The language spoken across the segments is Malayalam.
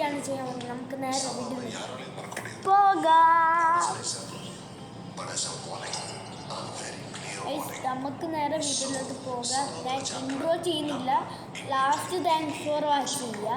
എന്തൊക്കെയാണ് ചെയ്യാൻ പോകുന്നത് നമുക്ക് നേരെ വീട്ടിൽ പോകാം. നമുക്ക് നേരെ വീട്ടിലോട്ട് പോകാം. ഞാൻ ഇൻട്രോ ചെയ്യുന്നില്ല, ലാസ്റ്റ് താങ്ക്സ് ഫോർ വാച്ച് ചെയ്യുക.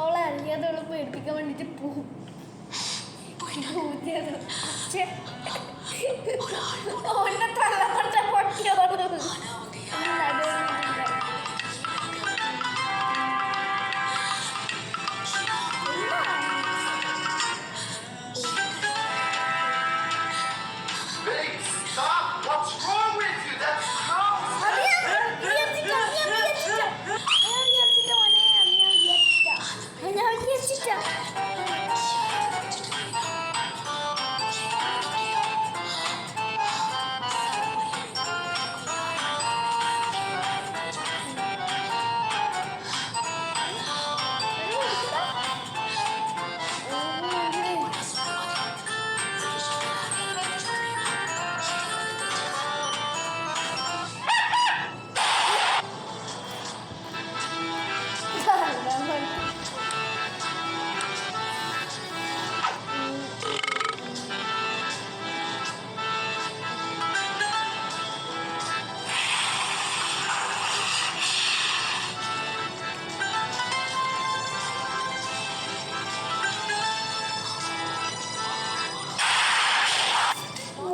ഓളെ അറിയാതെ പേടിപ്പിക്കാൻ വേണ്ടിട്ട് പോകും. ഓന്റെ തലമുട്ട പൊട്ടിയോളൂ.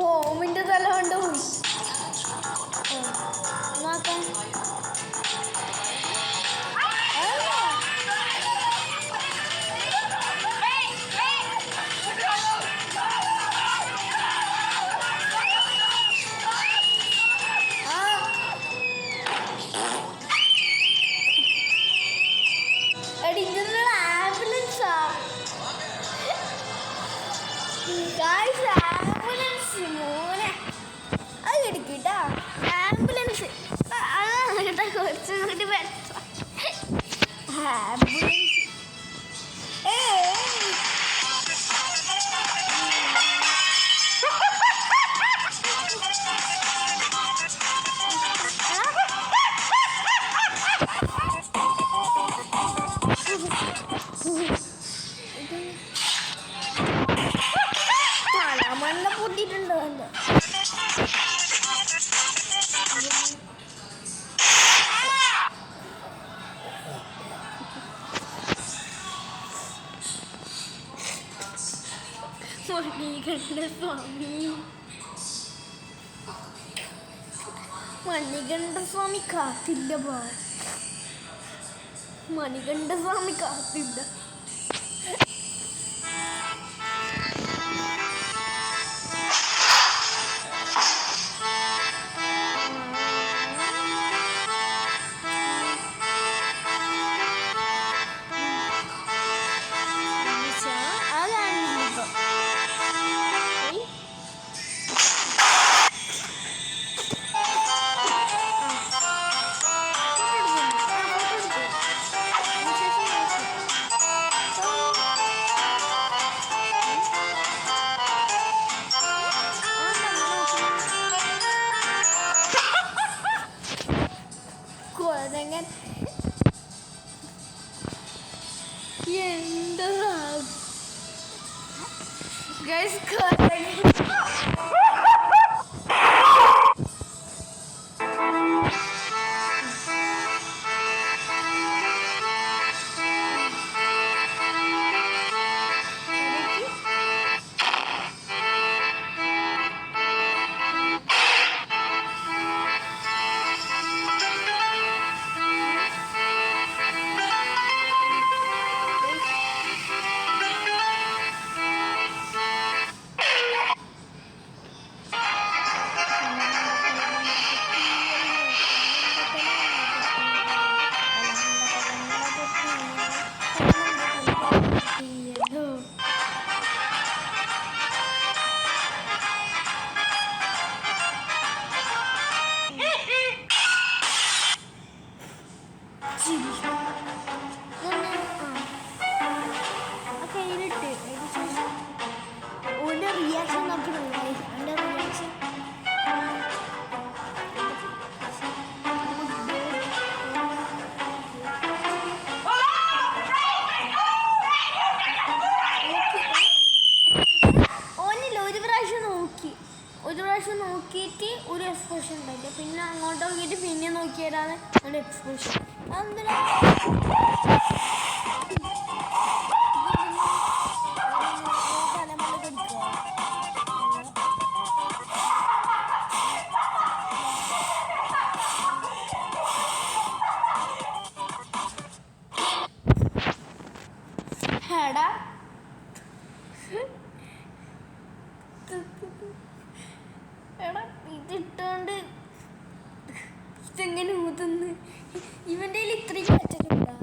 ഓമിന്റെ തല കൊണ്ട് പോയി. ആംബുലൻസാ മോനെ അത് കിടക്കിട്ടാ ആംബുലൻസ് കുറച്ചുകൂടി ആംബുലൻസ് തലമണ്ണ പൊട്ടിട്ടുണ്ടോ എന്റെ മണികണ്ഠസ്വാമി കാത്തില്ല. മണികണ്ഠസ്വാമി കാത്തില്ല. Guys, ശരി കയ്യിലിട്ട് ഓൻ്റെ റിയാക്ഷൻ നോക്കണം എൻ്റെ റിയാക്ഷൻ ഒരു പ്രാവശ്യം നോക്കിയിട്ട് ഒരു എക്സ്പ്രഷൻ ഉണ്ടായില്ല പിന്നെ അങ്ങോട്ട് നോക്കിയിട്ട് പിന്നെ നോക്കിയതാണ് ഒരു എക്സ്പ്രഷൻ എന്തിനാ എടാ എടാ ഇതിട്ടോണ്ട് ഇതെങ്ങനെ ഊതുന്ന് ഇവൻ്റെ കയ്യിൽ ഇത്രയും പറ്റുന്നുണ്ടോ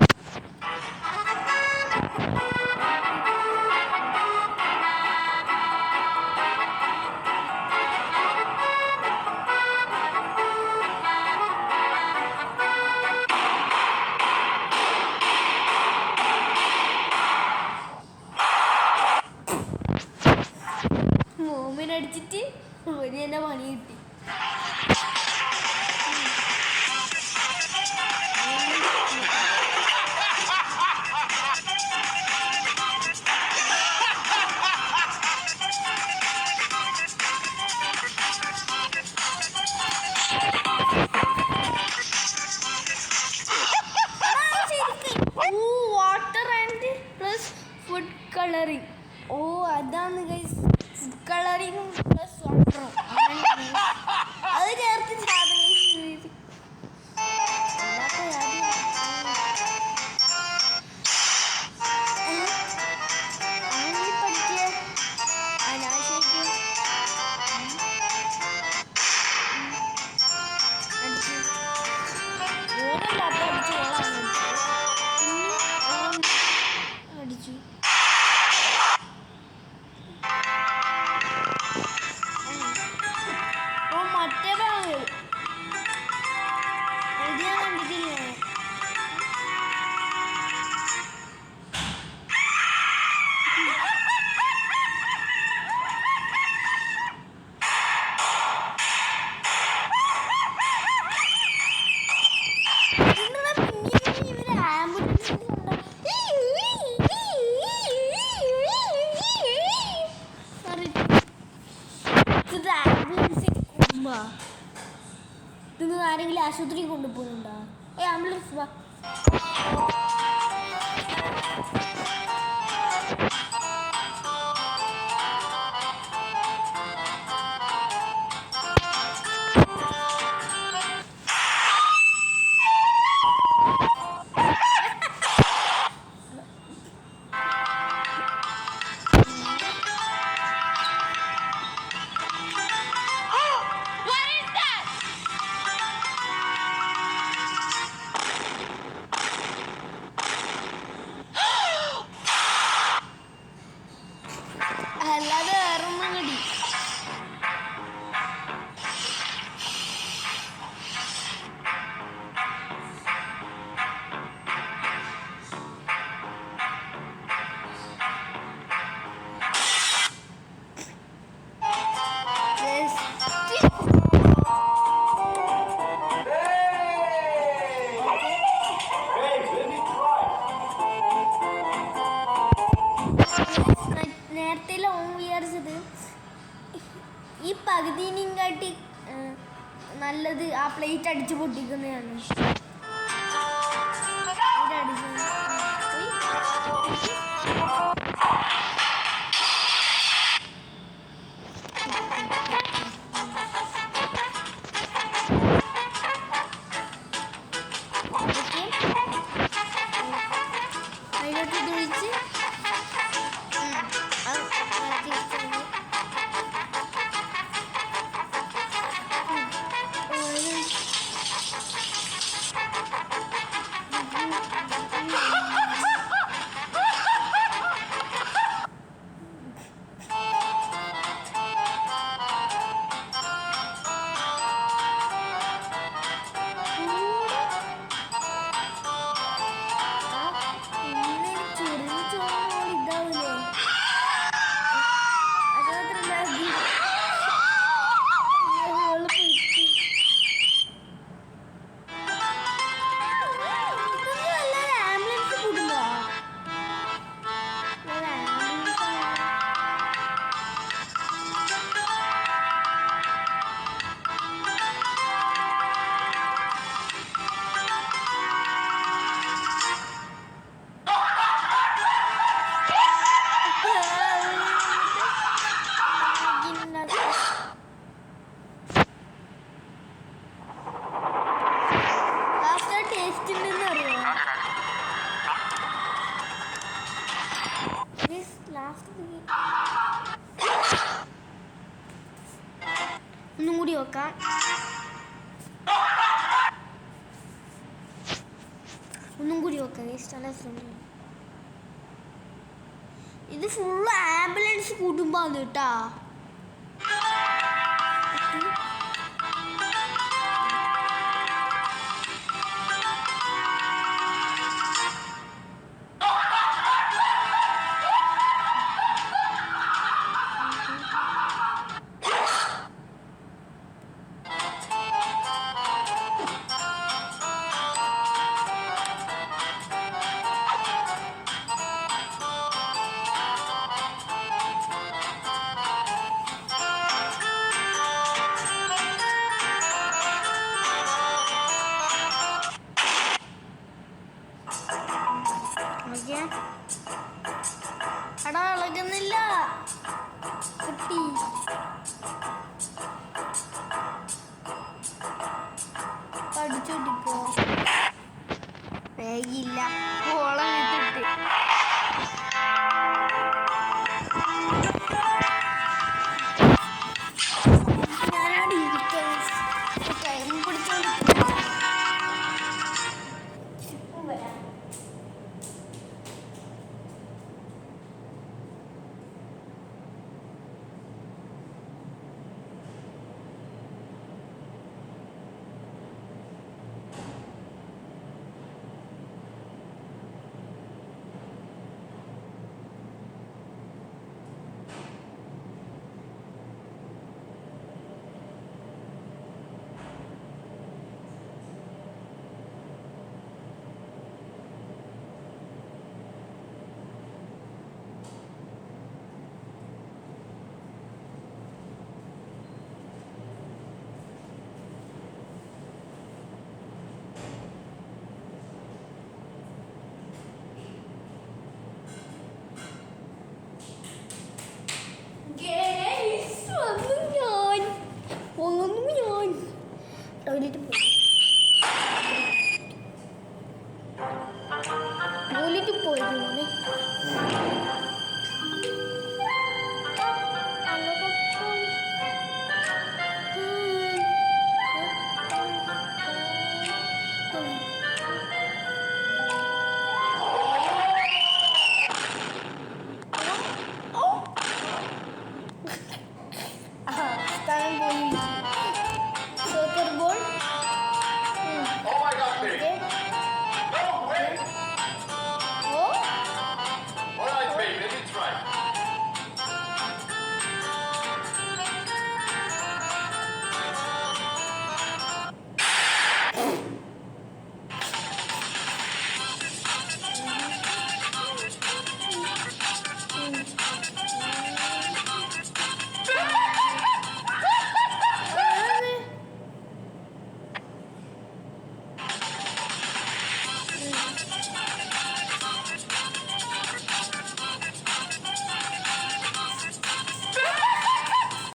മോമിനടിച്ചിട്ട് ഒരു തന്നെ പണി കിട്ടി water and plus food colouring ഓ അതാണ് ഗൈസ് ഫുഡ് കളറിങ്ങും പ്ലസ് വാട്ടറും അത് ചേർത്ത് പറ്റിയ അനാശയ്ക്ക് അടിച്ചു മറ്റേതാണ് ഇത് ഞാൻ കണ്ടിട്ടില്ല നിങ്ങൾ ആരെങ്കിലും ആശുപത്രി കൊണ്ടുപോകുന്നുണ്ടോ ആംബുലൻസ് വാ അല്ലാതെ വേറൊന്നും കടി നേരത്തെ ലോങ് വിചാരിച്ചത് ഈ പകുതിനെയും കാട്ടി നല്ലത് ആ പ്ലേറ്റ് അടിച്ച് പൊട്ടിക്കുന്നതാണ് അതിലോട്ട് ഇതൊഴിച്ച് ഗിഫ്റ്റ് ഉണ്ടെന്ന് അറിയോ? ഒന്നും കൂടി നോക്കാം. ഒന്നും കൂടി നോക്കാം. ഇത് ഫുള്ള് ആംബുലൻസ് കുടുംബാണ് കേട്ടാ. എടാ ഇളകുന്നില്ല കുട്ടി. പഠിച്ചോട്ടിക്കോ വേഗില്ല ഓളം വിട്ടിട്ട്. ഞാനവിടെ ഇരിക്കാൻ ടൈം പിടിച്ചോണ്ടിരിക്കും. വരാം. ടോയ്ലറ്റ് പോയി. ടോയ്ലറ്റ് പോയത് മോനെ. സ്ഥലം പോയി. Soccer ball.